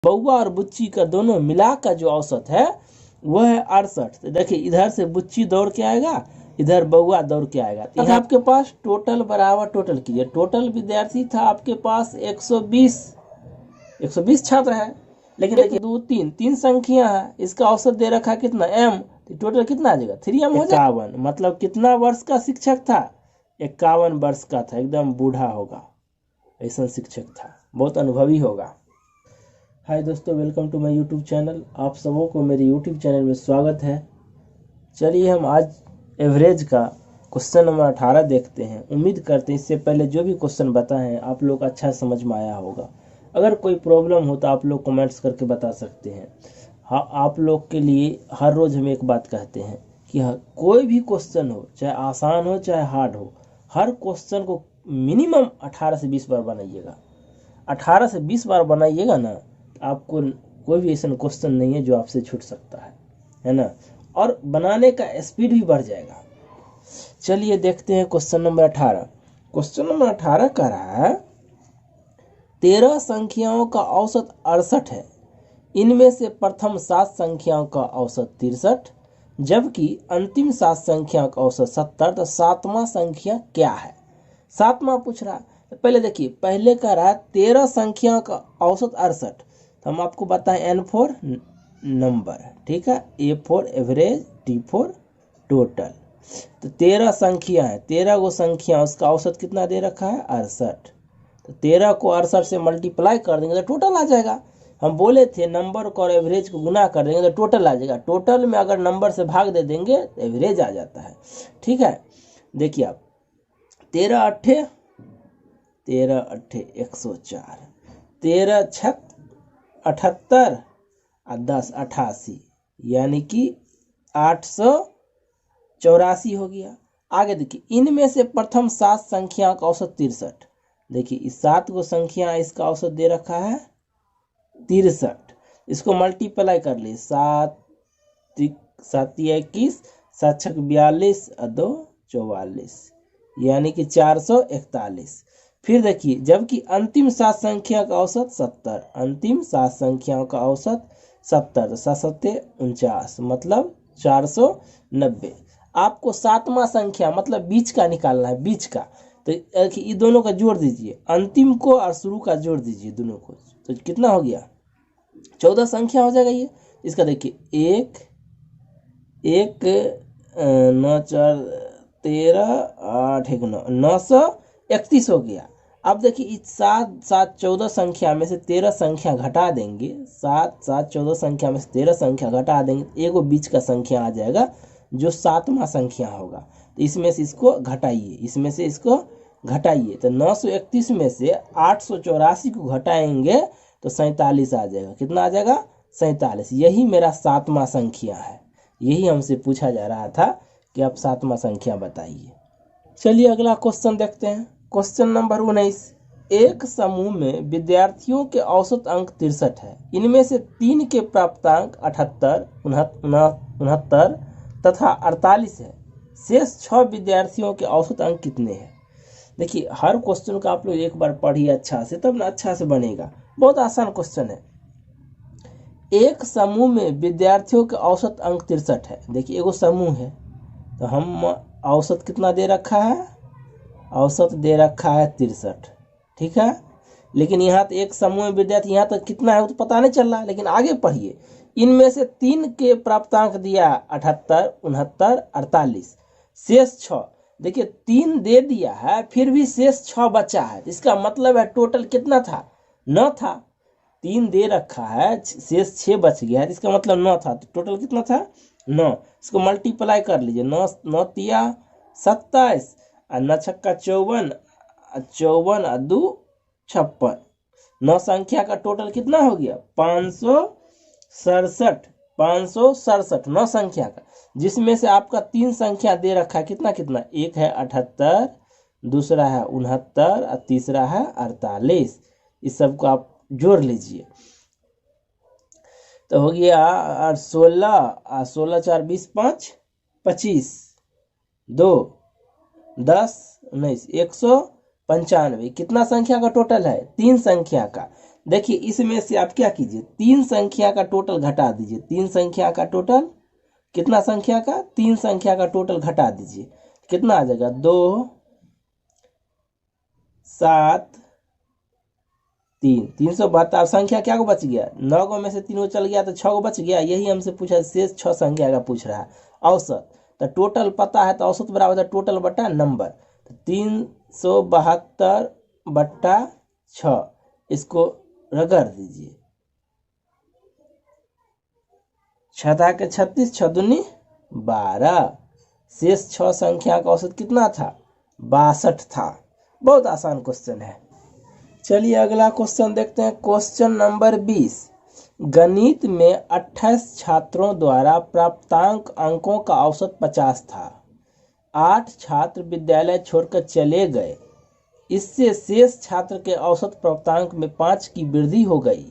बउआ और बुच्ची का दोनों मिलाकर जो औसत है वह है 68। तो देखिए इधर से बुच्ची दौड़ के आएगा, इधर बउआ दौड़ के आएगा। तो यहाँ आपके पास टोटल बराबर टोटल कीजिए। टोटल विद्यार्थी था आपके पास 120 छात्र है, लेकिन देखिए 2 3 संख्या है, इसका औसत दे रखा कितना m, तो टोटल कितना आ जाएगा 3m हो जाएगा। 51 मतलब कितना वर्ष का शिक्षक था? 51 वर्ष का था, एकदम बूढ़ा होगा ऐसा शिक्षक था, बहुत अनुभवी होगा। हाय दोस्तों, welcome to my YouTube channel. आप सबों को मेरे यूट्यूब चैनल में स्वागत है। चलिए हम आज एवरेज का क्वेश्चन नंबर 18 देखते हैं। उम्मीद करते हैं इससे पहले जो भी क्वेश्चन बताए हैं आप लोग अच्छा समझ में आया होगा। अगर कोई प्रॉब्लम हो तो आप लोग कमेंट्स करके बता सकते हैं। हाँ, आप लोग के लिए हर रोज़ हम एक बात कहते हैं कि कोई भी क्वेश्चन हो, चाहे आसान हो चाहे हार्ड हो, हर क्वेश्चन को मिनिमम 18 से 20 बार बनाइएगा। 18 से 20 बार बनाइएगा ना, आपको कोई भी ऐसा क्वेश्चन नहीं है जो आपसे छूट सकता है ना, और बनाने का स्पीड भी बढ़ जाएगा। चलिए देखते हैं क्वेश्चन नंबर 18। क्वेश्चन नंबर 18 कह रहा है 13 संख्याओं का औसत 68 है, इनमें से प्रथम 7 संख्याओं का औसत 63, जबकि अंतिम 7 संख्याओं का औसत 70। तो सातवां संख्या क्या है? सातवां पूछ रहा है। पहले देखिए, पहले कह रहा है 13 संख्याओं का औसत 68। तो हम आपको बताएं N फॉर नंबर, ठीक है, A for average, T for total. तो 13 संख्या है, 13 गो संख्या, उसका औसत कितना दे रखा है 68। तो 13 को 68 से मल्टीप्लाई कर देंगे तो टोटल आ जाएगा। हम बोले थे नंबर को और एवरेज को गुना कर देंगे तो टोटल आ जाएगा। टोटल में अगर नंबर से भाग दे देंगे तो एवरेज आ जाता है, ठीक है। देखिए आप 13 अट्ठे 104, 13 छक 78 और 10 88, यानी कि 884 हो गया। आगे देखिए, इनमें से प्रथम 7 संख्या का औसत 63। देखिए इस 7 को संख्या, इसका औसत दे रखा है 63। इसको मल्टीप्लाई कर ली, 7 7 21, 7 छक 42 और 2 44, यानी कि 441। फिर देखिए, जबकि अंतिम 7 संख्या का औसत 70, अंतिम 7 संख्याओं का औसत 70, तो 7 49 मतलब 490। आपको सातवां संख्या मतलब बीच का निकालना है, बीच का। तो ये दोनों का जोड़ दीजिए, अंतिम को और शुरू का जोड़ दीजिए दोनों को, तो कितना हो गया 14 संख्या हो जाएगा ये। इसका देखिए 1 1 9 4 13 8 1 9 931 हो गया। अब देखिए इस 7 7 14 संख्या में से 13 संख्या घटा देंगे, 7 7 14 संख्या में से 13 संख्या घटा देंगे, एगो बीच का संख्या आ जाएगा जो सातवां संख्या होगा। तो इसमें से इसको घटाइए, इसमें से इसको घटाइए, तो 931 में से 884 को घटाएंगे तो 47 आ जाएगा। कितना आ जाएगा 47। यही मेरा सातवां संख्या है, यही हमसे पूछा जा रहा था कि आप सातवां संख्या बताइए। चलिए अगला क्वेश्चन देखते हैं। Question number 19। एक समूह में विद्यार्थियों के औसत अंक 63 है, इनमें से 3 के प्राप्तांक 78 69 तथा 48 है, शेष 6 विद्यार्थियों के औसत अंक कितने हैं? देखिए हर क्वेश्चन का आप लोग एक बार पढ़िए अच्छा से, तब ना अच्छा से बनेगा। बहुत आसान क्वेश्चन है। एक समूह में विद्यार्थियों के औसत अंक 63 है। देखिए एगो समूह है, तो हम औसत कितना दे रखा है, औसत दे रखा है 63, ठीक है। लेकिन यहाँ तो एक समूह में विद्यार्थी, यहाँ तक कितना है वो तो पता नहीं चल रहा, लेकिन आगे पढ़िए। इनमें से 3 के प्राप्तांक दिया 78 69 48, शेष 6। देखिए 3 दे दिया है, फिर भी शेष 6 बचा है, इसका मतलब है टोटल कितना था 9 था। 3 दे रखा है, शेष 6 बच गया है, इसका मतलब 9 था, तो टोटल कितना था 9। इसको मल्टीप्लाई कर लीजिए, 9 9 तिया 27 और 9 छक्का 54 54 और 2 56। 9 संख्या का टोटल कितना हो गया 567। 567 9 संख्या का, जिसमें से आपका 3 संख्या दे रखा है, कितना कितना, एक है 78, दूसरा है 69 और तीसरा है 48। इस सब को आप जोड़ लीजिए तो हो गया 16 16 4 20 5 25 2 10 19 195। कितना संख्या का टोटल है 3 संख्या का। देखिए इसमें से आप क्या कीजिए, 3 संख्या का टोटल घटा दीजिए। 3 संख्या का टोटल, कितना संख्या का, 3 संख्या का टोटल घटा दीजिए। कितना आ जाएगा, 2 7 3, 372। संख्या क्या को बच गया, 9 को में से 3 को चल गया तो 6 को बच गया। यही हमसे पूछा, शेष 6 संख्या का पूछ रहा है। औसत तो टोटल पता है, तो औसत बराबर है टोटल बटा नंबर। तो 372 बट्टा 6, इसको रगड़ दीजिए। 6 के 36, 6 दूनी 12। शेष 6 संख्या का औसत कितना था, 62 था। बहुत आसान क्वेश्चन है। चलिए अगला क्वेश्चन देखते हैं। Question number 20। गणित में 28 छात्रों द्वारा प्राप्तांक अंकों का औसत 50 था। 8 छात्र विद्यालय छोड़कर चले गए। इससे शेष छात्र के औसत प्राप्तांक में 5 की वृद्धि हो गई।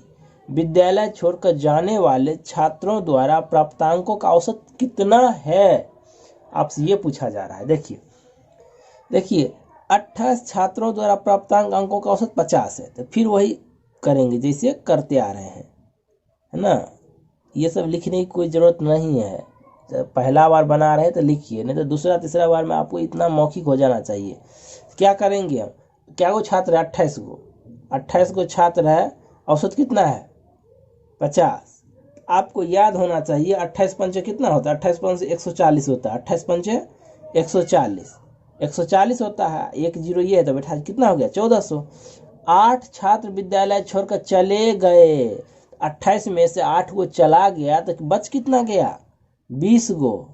विद्यालय छोड़कर जाने वाले छात्रों द्वारा प्राप्तांकों का औसत कितना है, आपसे ये पूछा जा रहा है। देखिए 28 छात्रों द्वारा प्राप्तांक अंकों का औसत 50 है, तो फिर वही करेंगे जैसे करते आ रहे हैं, है ना। ये सब लिखने की कोई ज़रूरत नहीं है। जब पहला बार बना रहे हैं तो लिखिए, नहीं तो दूसरा तीसरा बार में आपको इतना मौखिक हो जाना चाहिए। क्या करेंगे हम, क्या वो छात्र है, 28 को छात्र है, औसत कितना है 50। आपको याद होना चाहिए 28 पंचे कितना होता है, 28 पंचे 140 होता है। 28 पंचे 140 होता है। 1 0 ये है तो बैठा कितना हो गया, 1400। 8 छात्र विद्यालय छोड़कर चले गए। 28 में से 8 को चला गया तो बच कितना गया, 20 गो।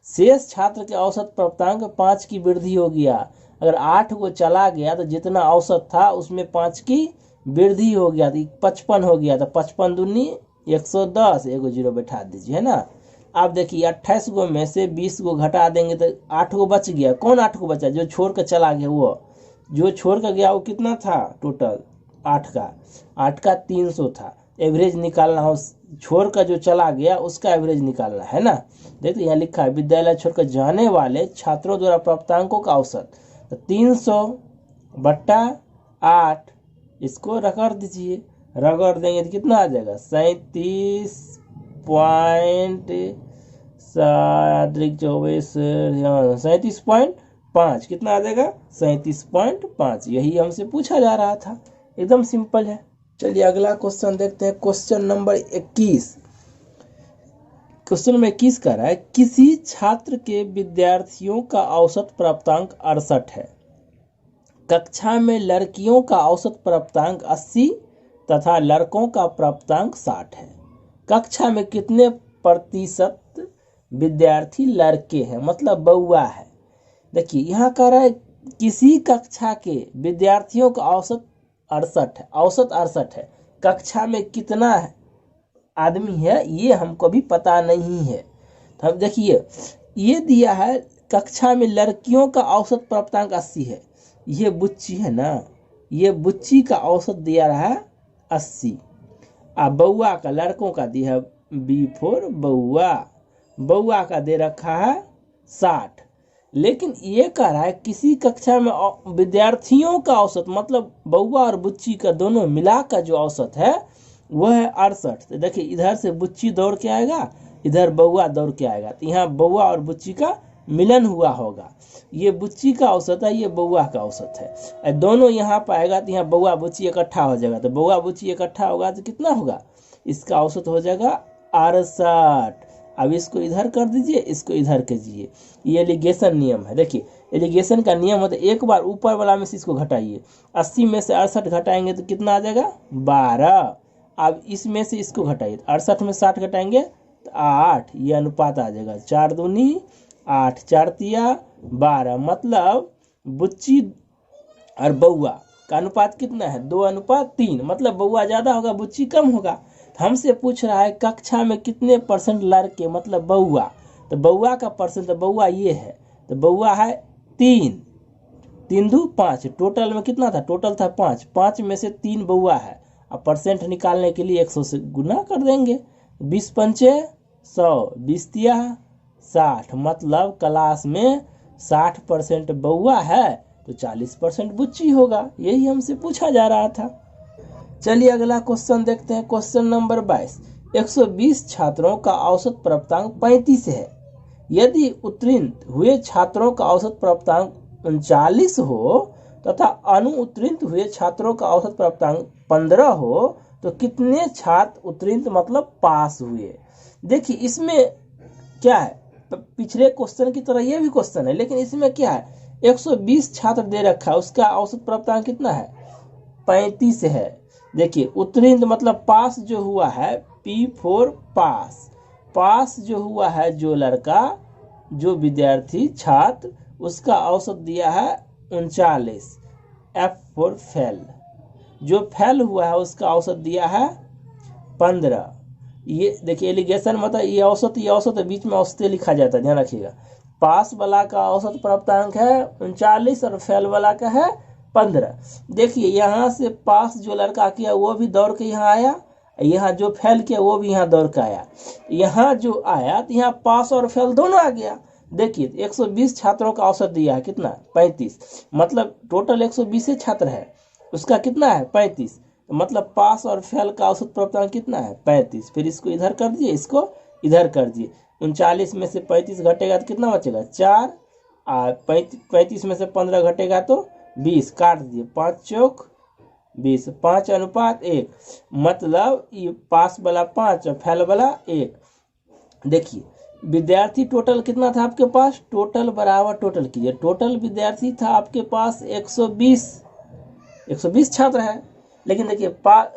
शेष छात्र के औसत प्राप्तांक 5 की वृद्धि हो गया। अगर 8 को चला गया तो जितना औसत था उसमें 5 की वृद्धि हो गया, तो 55 हो गया। तो 55 दूनी 110, 1 0 बैठा दीजिए, है ना। आप देखिए 28 गो में से 20 गो घटा देंगे तो 8 गो बच गया। कौन 8 को बचा, जो छोड़ कर चला गया। वो जो छोड़ कर गया वो कितना था टोटल, 8 का 300 था। एवरेज निकालना हो, छोड़ कर जो चला गया उसका एवरेज निकालना है ना। देखिए यहाँ लिखा है विद्यालय छोड़कर जाने वाले छात्रों द्वारा प्राप्तांकों का औसत, तो 300 बट्टा 8, इसको रगड़ दीजिए। रगड़ देंगे तो कितना आ जाएगा, 37.5, कितना आ जाएगा 37.5। यही हमसे पूछा जा रहा था, एकदम सिंपल है। चलिए अगला क्वेश्चन देखते हैं। Question number 21। क्वेश्चन नंबर 21 कह रहा है किसी छात्र के विद्यार्थियों का औसत प्राप्तांक 68 है। कक्षा में लड़कियों का औसत प्राप्तांक 80 तथा लड़कों का प्राप्तांक 60 है। कक्षा में कितने प्रतिशत विद्यार्थी लड़के हैं, मतलब बउआ है। देखिए यहाँ कह रहा है किसी कक्षा के विद्यार्थियों का औसत 68 है। औसत 68 है, कक्षा में कितना है आदमी है ये हमको भी पता नहीं है। तो अब देखिए ये दिया है कक्षा में लड़कियों का औसत प्राप्तांक 80 है। ये बुच्ची है ना, ये बुच्ची का औसत दिया रहा है 80। अब बउआ का, लड़कों का दिया है B4 बउआ, बउआ का दे रखा है 60। लेकिन ये कह रहा है किसी कक्षा में विद्यार्थियों का औसत, मतलब बउआ और बुच्ची का दोनों मिलाकर जो औसत है वह है 68। तो देखिए इधर से बुच्ची दौड़ के आएगा, इधर बउआ दौड़ के आएगा, तो यहाँ बउआ और बुच्ची का मिलन हुआ होगा। ये बुच्ची का औसत है, ये बउआ का औसत है। दोनों यहाँ पाएगा तो यहाँ बउआ बुच्ची इकट्ठा हो जाएगा। तो बउआ बुच्ची इकट्ठा होगा तो कितना होगा, इसका औसत हो जाएगा 68। अब इसको इधर कर दीजिए, इसको इधर कीजिए। ये एलिगेशन नियम है। देखिए एलिगेशन का नियम होता है एक बार ऊपर वाला में से इसको घटाइए। 80 में से 68 घटाएंगे तो कितना आ जाएगा 12। अब इसमें से इसको घटाइए, 68 में 60 घटाएंगे तो 8, ये अनुपात आ जाएगा 4 दूनी 8, 4 तिया 12। मतलब बुच्ची और बउआ का अनुपात कितना है, 2:3। मतलब बउआ ज़्यादा होगा, बुच्ची कम होगा। हमसे पूछ रहा है कक्षा में कितने % लड़के, मतलब बउआ। तो बउआ का परसेंट, तो बउआ ये है, तो बउआ है 3, 3 2 5। टोटल में कितना था, टोटल था 5, 5 में से 3 बउआ है। अब परसेंट निकालने के लिए 100 से गुना कर देंगे। 20 पंचे 100, 20 तिया 60। मतलब क्लास में 60% बउआ है तो 40% बुच्ची होगा। यही हमसे पूछा जा रहा था। चलिए अगला क्वेश्चन देखते हैं। Question number 22। 120 छात्रों का औसत प्राप्तांक 35 है। यदि उत्तीर्ण हुए छात्रों का औसत प्राप्तांक 39 हो तथा अनुउत्तीर्ण हुए छात्रों का औसत प्राप्तांक 15 हो तो कितने छात्र उत्तीर्ण मतलब पास हुए। देखिए इसमें क्या है, पिछले क्वेश्चन की तरह ये भी क्वेश्चन है, लेकिन इसमें क्या है, 120 छात्र दे रखा है, उसका औसत प्राप्तांक कितना है, 35 है। देखिए उत्तीर्ण मतलब पास जो हुआ है, P4 पास, पास जो हुआ है जो लड़का, जो विद्यार्थी छात्र, उसका औसत दिया है 39। F4 फेल, जो फेल हुआ है उसका औसत दिया है 15। ये देखिए एलिगेशन मतलब ये औसत है, बीच में औसत लिखा जाता है, ध्यान रखिएगा। पास वाला का औसत प्राप्तांक है 39 और फेल वाला का है 15। देखिए यहाँ से पास जो लड़का किया वो भी दौड़ के यहाँ आया, यहाँ जो फेल किया वो भी यहाँ दौड़ के आया, यहाँ जो आया तो यहाँ पास और फेल दोनों आ गया। देखिए 120 छात्रों का औसत दिया है कितना, 35, मतलब टोटल 120 छात्र है, उसका कितना है 35, मतलब पास और फेल का औसत प्राप्तांक कितना है 35। फिर इसको इधर कर दिए, इसको इधर कर दिए, 39 में से 35 घटेगा तो कितना बचेगा 4, और 35 में से 15 घटेगा तो 20, काट दिए, 5 चौक 20, 5:1, मतलब ये पास वाला 5 और फेल वाला 1। देखिए विद्यार्थी टोटल कितना था आपके पास, टोटल बराबर टोटल कीजिए, टोटल विद्यार्थी था आपके पास 120 छात्र है, लेकिन देखिए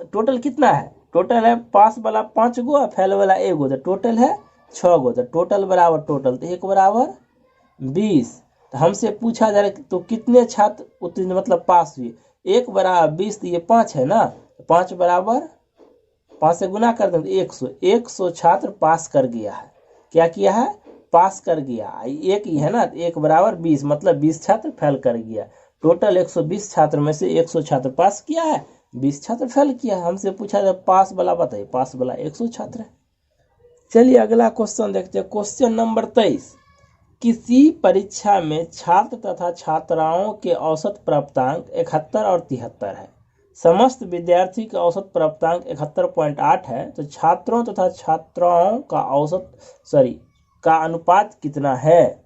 टोटल कितना है, टोटल है पास वाला 5 गो और फेल वाला 1 गो, तो टोटल है 6 गो, तो टोटल बराबर टोटल, तो 1 बराबर 20। तो हमसे पूछा जा रहा है तो कितने छात्र उत्तीर्ण मतलब पास हुए, 1 बराबर 20, तो ये 5 है ना, 5 बराबर 5 से गुना कर दें तो 100 छात्र पास कर गया है। क्या किया है, पास कर गया, एक ही है ना, 1 बराबर 20, मतलब 20 छात्र फेल कर गया। टोटल 120 छात्र में से 100 छात्र पास किया है, 20 छात्र फेल किया है। हमसे पूछा जाए पास वाला बताइए, पास वाला 100 छात्र है। चलिए अगला क्वेश्चन देखते हैं। Question number 23। किसी परीक्षा में छात्र तथा छात्राओं के औसत प्राप्तांक 71 और 73 है, समस्त विद्यार्थी का औसत प्राप्तांक 71.8 है, तो छात्रों तथा छात्राओं का का अनुपात कितना है।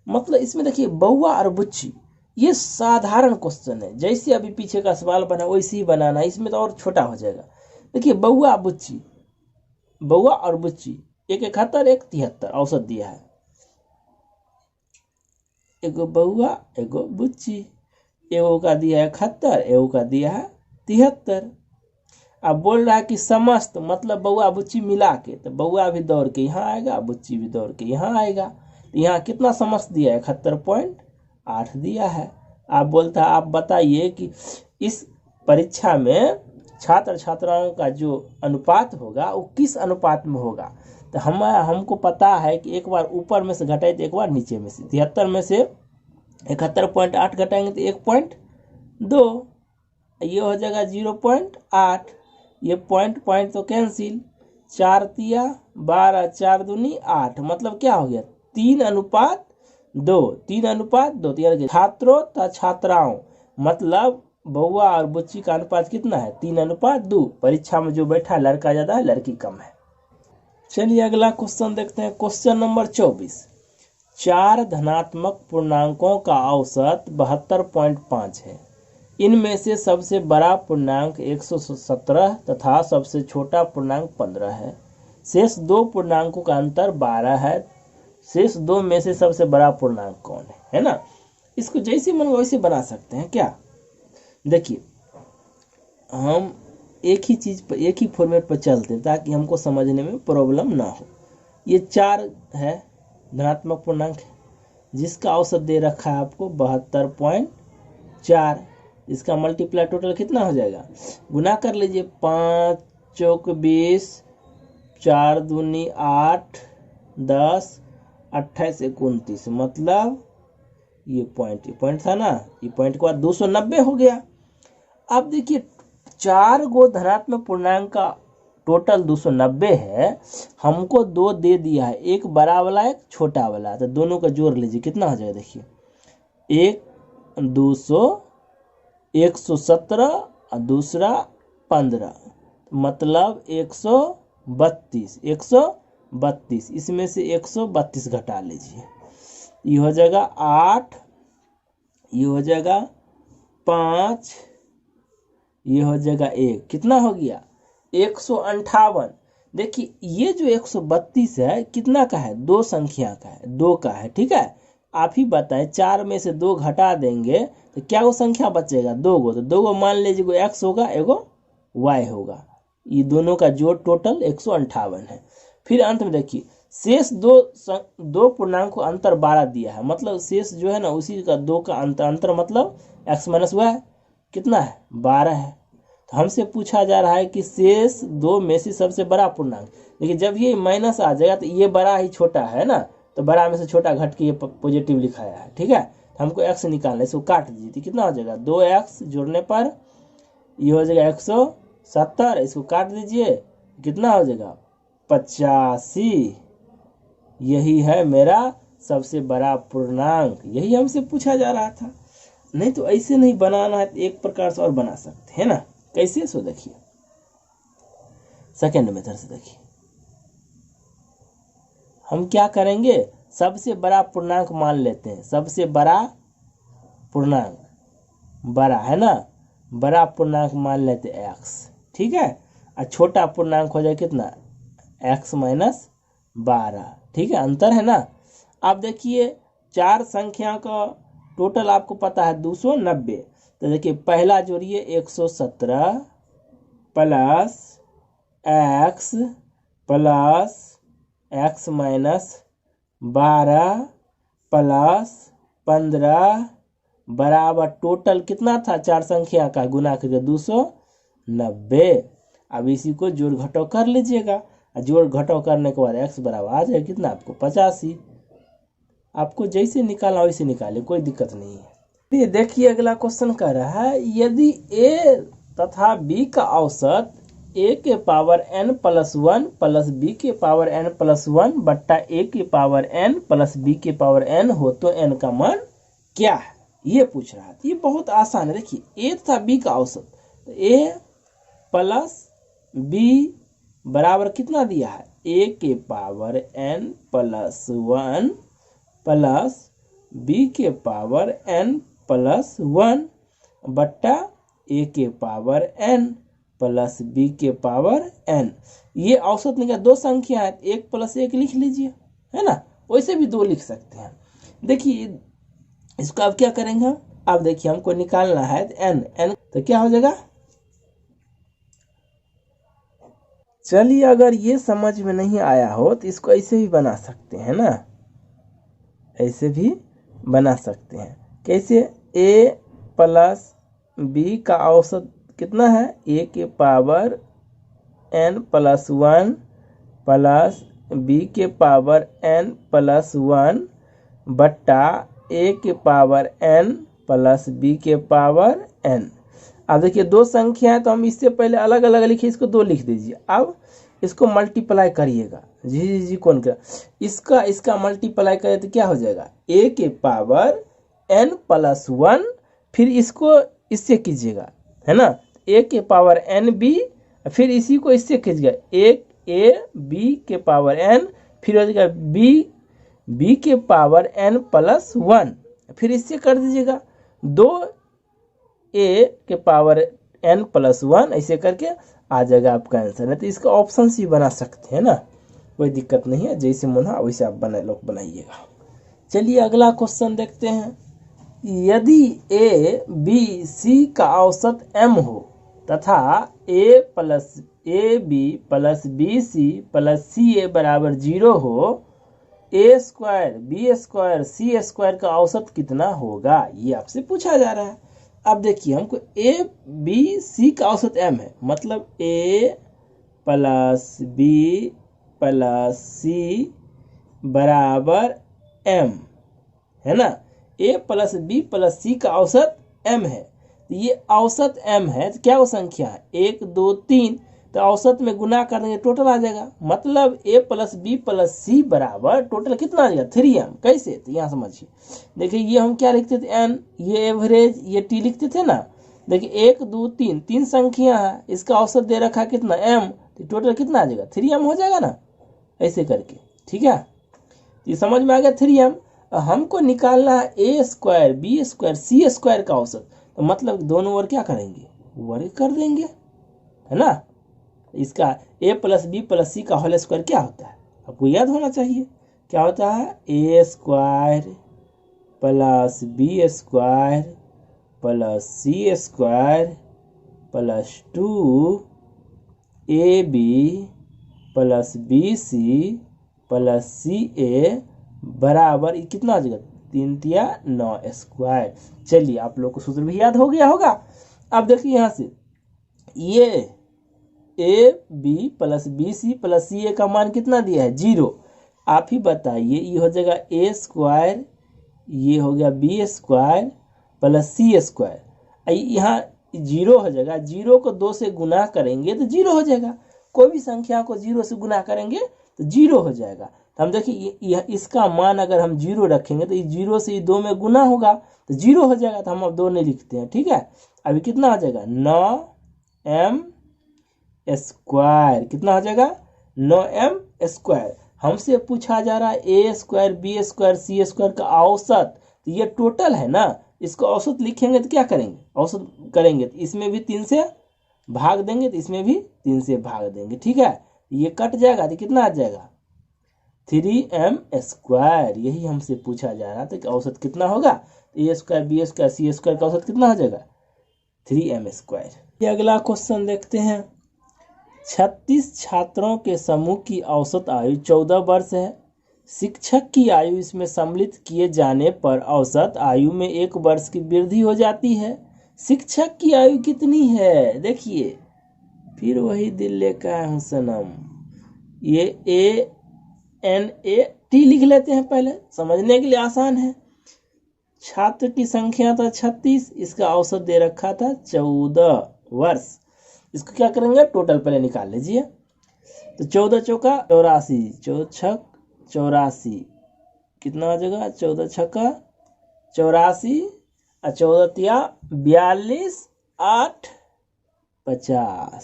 मतलब इसमें देखिए बउआ और बुच्ची, ये साधारण क्वेश्चन है, जैसे अभी पीछे का सवाल बना वैसे ही बनाना, इसमें तो और छोटा हो जाएगा। देखिए बउआ और बुच्ची, एक 71 एक 73 औसत दिया है, एगो बउआ एगो बुच्ची, एगो का दिया है 71, एगो का दिया है 73। अब बोल रहा है कि समस्त मतलब बउआ बुच्ची मिला के, तो बउआ भी दौड़ के यहाँ आएगा, बुच्ची भी दौड़ के यहाँ आएगा, तो यहाँ कितना समस्त दिया है 71.8 दिया है। आप बोलता है आप बताइए कि इस परीक्षा में छात्र छात्राओं का जो अनुपात होगा वो किस अनुपात में होगा। तो हमको पता है कि एक बार ऊपर में से घटाए तो एक बार नीचे में से, 73 में से 71.8 घटाएंगे तो 1.2, ये हो जाएगा 0.8, ये पॉइंट तो कैंसिल, 4 तिया 12, 4 दूनी 8, मतलब क्या हो गया 3:2। छात्रों तथा छात्राओं मतलब बउआ और बुच्ची का अनुपात कितना है 3:2। परीक्षा में जो बैठा है लड़का ज्यादा है लड़की कम है। चलिए अगला क्वेश्चन देखते हैं। Question number 24। 4 धनात्मक पूर्णांकों का औसत 72.5 है, इनमें से सबसे बड़ा पूर्णांक 117 तथा सबसे छोटा पूर्णांक 15 है। शेष 2 पूर्णांकों का अंतर 12 है, शेष 2 में से सबसे बड़ा पूर्णांक कौन है ना। इसको जैसे मन वैसे बना सकते हैं क्या। देखिए हम एक ही चीज पर एक ही फॉर्मेट पर चलते हैं ताकि हमको समझने में प्रॉब्लम ना हो। ये 4 है धनात्मक पूर्णांक जिसका औसत दे रखा है आपको 72.4, इसका मल्टीप्लाई टोटल कितना हो जाएगा, गुना कर लीजिए, 5 चौक 20, 4 दूनी 8, 10, 28 29, मतलब ये पॉइंट था ना, ये पॉइंट के बाद 290 हो गया। अब देखिए 4 गो धनात्मक पूर्णांक का टोटल 290 है, हमको 2 दे दिया है, एक बड़ा वाला एक छोटा वाला, तो दोनों का जोड़ लीजिए कितना हो जाएगा। देखिए 1 200 117 और दूसरा 15, मतलब 132, इसमें से 132 घटा लीजिए, ये हो जाएगा 8, ये हो जाएगा 5, ये हो जाएगा 1, कितना हो गया 158। देखिए ये जो 132 है कितना का है, दो संख्या का है, दो का है, ठीक है। आप ही बताएं 4 में से 2 घटा देंगे तो क्या वो संख्या बचेगा, 2 गो, तो 2 गो मान लीजिए एगो x होगा एगो y होगा, ये दोनों का जोड़ टोटल 158 है। फिर अंत में देखिए शेष दो पूर्णांक को अंतर 12 दिया है, मतलब शेष जो है ना उसी का 2 का अंतर मतलब x माइनस y कितना है 12 है। तो हमसे पूछा जा रहा है कि शेष 2 में से सबसे बड़ा पूर्णांक। देखिए जब ये माइनस आ जाएगा तो ये बड़ा ही छोटा है ना, तो बड़ा में से छोटा घट के ये पॉजिटिव लिखाया है, ठीक है। तो हमको x निकालना है, इसको काट दीजिए तो कितना हो जाएगा 2x जोड़ने पर ये हो जाएगा 170, इसको काट दीजिए कितना हो जाएगा 85। यही है मेरा सबसे बड़ा पूर्णांक, यही हमसे पूछा जा रहा था। नहीं तो ऐसे नहीं बनाना है, तो एक प्रकार से और बना सकते हैं ना, कैसे, सो देखिए सेकेंड मेथड से। देखिए हम क्या करेंगे, सबसे बड़ा पूर्णांक मान लेते हैं, सबसे बड़ा पूर्णांक बड़ा है ना, बड़ा पूर्णांक मान लेते हैं x, ठीक है। और छोटा पूर्णांक हो जाए कितना x माइनस 12, ठीक है, अंतर है ना। अब देखिए 4 संख्या का टोटल आपको पता है 290, तो देखिए पहला जोड़िए 117 प्लस x माइनस 12 प्लस 15 बराबर टोटल कितना था 4 संख्या का गुना करके 290। अब इसी को जोड़ घटाव कर लीजिएगा, जोड़ घटाव करने के बाद x बराबर आ जाएगा कितना आपको 85। आपको जैसे निकालना वैसे निकाले, कोई दिक्कत नहीं है। ये देखिए अगला क्वेश्चन कह रहा है यदि a तथा b का औसत a के power n plus 1 plus b के पावर n प्लस 1 बट्टा a के पावर n प्लस b के पावर n हो तो n का मान क्या है, ये पूछ रहा है। ये बहुत आसान है। देखिए a तथा b का औसत, तो a प्लस b बराबर कितना दिया है a के power n plus 1 plus b के पावर n प्लस 1 बट्टा a के पावर n प्लस b के पावर n। ये औसत निकाल, दो संख्या है, 1 प्लस 1 लिख लीजिए, है ना, वैसे भी 2 लिख सकते हैं। देखिए इसको अब क्या करेंगे, अब देखिए हमको निकालना है n तो क्या हो जाएगा। चलिए अगर ये समझ में नहीं आया हो तो इसको ऐसे भी बना सकते हैं ना, ऐसे भी बना सकते हैं। कैसे, a प्लस b का औसत कितना है a के power n plus 1 plus b के पावर n प्लस 1 बट्टा a के पावर n प्लस b के पावर n। अब देखिए दो संख्या है तो हम इससे पहले अलग अलग लिखे, इसको 2 लिख दीजिए। अब इसको मल्टीप्लाई करिएगा, जी कौन कर, इसका मल्टीप्लाई करें तो क्या हो जाएगा a के पावर n प्लस 1, फिर इसको इससे कीजिएगा, है ना, a के पावर n b, फिर इसी को इससे कीजिएगा a b के पावर n, फिर हो जाएगा b के पावर n प्लस 1, फिर इससे कर दीजिएगा 2a के पावर n प्लस 1, ऐसे करके आ जाएगा आपका आंसर। है तो इसका ऑप्शन भी बना सकते हैं ना, कोई दिक्कत नहीं है, जैसे मन हो वैसे आप बनाइएगा। चलिए अगला क्वेश्चन देखते हैं। यदि a b c का औसत m हो तथा a b plus B C plus C A बराबर 0 हो, a square b square c square का औसत कितना होगा, ये आपसे पूछा जा रहा है। अब देखिए हमको a b c का औसत m है, मतलब a plus b plus c बराबर m, है ना, a plus b plus c का औसत m है। तो ये औसत m है तो क्या वो संख्या है 1 2 3, तो औसत में गुना कर देंगे टोटल आ जाएगा, मतलब a plus b plus c बराबर टोटल कितना आ जाएगा 3m। कैसे, तो यहाँ समझिए, देखिए ये हम क्या लिखते थे n, ये एवरेज, ये t लिखते थे ना, देखिए 1 2 3 तीन संख्या है, इसका औसत दे रखा है कितना m, तो टोटल कितना आ जाएगा 3m हो जाएगा ना, ऐसे करके। ठीक है, ये समझ में आ गया 3m। हमको निकालना है a square b square c square का औसत, तो मतलब दोनों ओर क्या करेंगे, वर्ग कर देंगे, है ना। इसका a प्लस बी प्लस सी का होल स्क्वायर क्या होता है, आपको याद होना चाहिए, क्या होता है a square plus B square plus C square plus 2ab plus bc plus ca बराबर कितना हो जाएगा 3 तिया 9 स्क्वायर। चलिए आप लोग को सूत्र भी याद हो गया होगा। अब देखिए यहाँ से ये A B plus B C plus C A का मान कितना दिया है 0। आप ही बताइए, ये हो जाएगा ए स्क्वायर, ये हो गया B square plus C square, यहाँ 0 हो जाएगा। 0 को 2 से गुना करेंगे तो 0 हो जाएगा, कोई भी संख्या को 0 से गुना करेंगे तो 0 हो जाएगा। तो हम देखिए इसका मान अगर हम 0 रखेंगे तो 0 से 2 में गुना होगा तो 0 हो जाएगा, तो हम अब 2 नहीं लिखते हैं। ठीक है, अभी कितना हो जाएगा 9m स्क्वायर, कितना हो जाएगा 9m स्क्वायर। हमसे पूछा जा रहा है ए स्क्वायर बी स्क्वायर सी स्क्वायर का औसत, तो ये टोटल है ना, इसको औसत लिखेंगे तो क्या करेंगे, औसत करेंगे तो इसमें भी 3 से भाग देंगे, तो इसमें भी 3 से भाग देंगे। ठीक है, ये कट जाएगा तो कितना आ जाएगा 3m स्क्वायर। यही हमसे पूछा जा रहा था कि औसत कितना होगा, ए स्क्वायर बी स्क्वायर सी स्क्वायर का औसत कितना हो जाएगा 3m स्क्वायर। ये अगला क्वेश्चन देखते हैं। 36 छात्रों के समूह की औसत आयु 14 वर्ष है। शिक्षक की आयु इसमें सम्मिलित किए जाने पर औसत आयु में 1 वर्ष की वृद्धि हो जाती है। शिक्षक की आयु कितनी है, देखिए फिर वही दिल लेकर हूँ सनम, ये ANAT लिख लेते हैं, पहले समझने के लिए आसान है। छात्र की संख्या था 36, इसका औसत दे रखा था 14 वर्ष। इसको क्या करेंगे, टोटल पहले निकाल लीजिए। तो 14 चौका 84, 14 छक 84, कितना हो जाएगा 14 छक्का 84 और 14 तिया 42 8 50,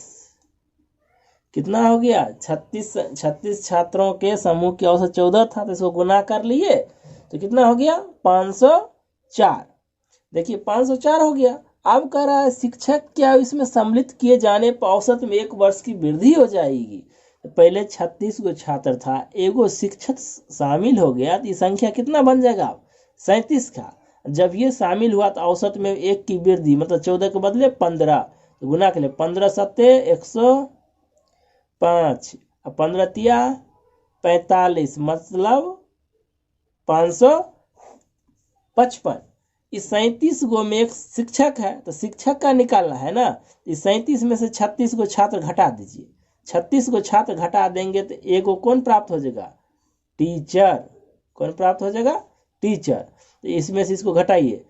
कितना हो गया 36 छात्रों के समूह की औसत 14 था, तो इसको गुना कर लिए तो कितना हो गया 504। देखिए 504 हो गया। अब कह रहा है शिक्षक क्या इसमें सम्मिलित किए जाने पर औसत में 1 वर्ष की वृद्धि हो जाएगी। तो पहले 36 गो छात्र था, एगो शिक्षक शामिल हो गया तो ये संख्या कितना बन जाएगा 37 का। जब ये शामिल हुआ तो औसत में 1 की वृद्धि, मतलब 14 के बदले 15, तो गुना के लिए 15 सत्ते 105 और 15 तिया 45, मतलब 555। इस 37 गो में एक शिक्षक है, तो शिक्षक का निकालना है ना। इस 37 में से 36 गो छात्र घटा दीजिए, 36 गो छात्र घटा देंगे तो एगो कौन प्राप्त हो जाएगा टीचर, कौन प्राप्त हो जाएगा टीचर। तो इसमें से इसको घटाइए,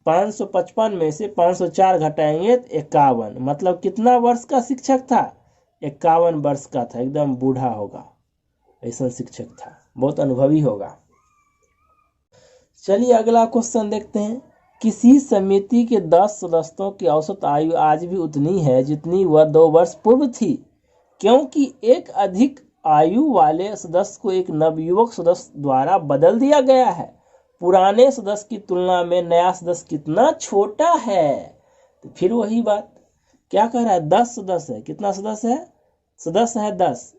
555 में से 504 घटाएंगे तो 51, मतलब कितना वर्ष का शिक्षक था 51 वर्ष का था, एकदम बूढ़ा होगा, ऐसा शिक्षक था, बहुत अनुभवी होगा। चलिए अगला क्वेश्चन देखते हैं। किसी समिति के 10 सदस्यों की औसत आयु आज भी उतनी है जितनी वह 2 वर्ष पूर्व थी, क्योंकि एक अधिक आयु वाले सदस्य को एक नवयुवक सदस्य द्वारा बदल दिया गया है। पुराने सदस्य की तुलना में नया सदस्य कितना छोटा है। तो फिर वही बात क्या कह रहा है, 10 सदस्य है, कितना सदस्य है, सदस्य है 10,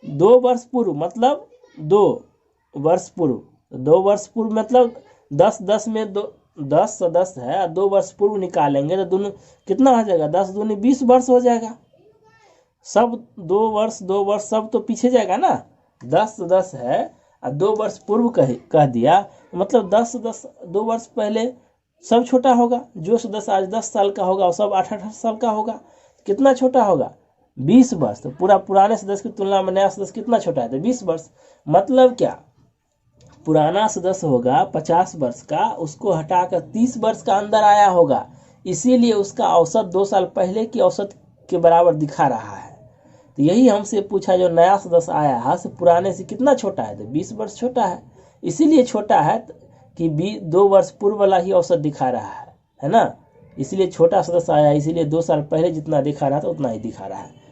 2 वर्ष पूर्व मतलब 2 वर्ष पूर्व, 2 वर्ष पूर्व मतलब 10 में 10 सदस्य है, 2 वर्ष पूर्व निकालेंगे तो दोनों कितना हो जाएगा 10 दूनी 20 वर्ष हो जाएगा। सब 2 वर्ष सब तो पीछे जाएगा ना, 10 सदस्य है और 2 वर्ष पूर्व कह दिया, मतलब 10 2 वर्ष पहले सब छोटा होगा। जो सदस्य आज 10 साल का होगा वो सब 8 साल का होगा, कितना छोटा होगा 20 वर्ष। तो पूरा पुराने सदस्य की तुलना में नया सदस्य कितना छोटा है, तो 20 वर्ष। मतलब क्या, पुराना सदस्य होगा 50 वर्ष का, उसको हटाकर 30 वर्ष का अंदर आया होगा, इसीलिए उसका औसत 2 साल पहले की औसत के बराबर दिखा रहा है। तो यही हमसे पूछा, जो नया सदस्य आया है से पुराने से कितना छोटा है, तो 20 वर्ष छोटा है, इसीलिए छोटा है कि 2 वर्ष पूर्व वाला ही औसत दिखा रहा है ना। इसलिए छोटा सदस्य आया, इसीलिए 2 साल पहले जितना दिखा रहा था उतना ही दिखा रहा है।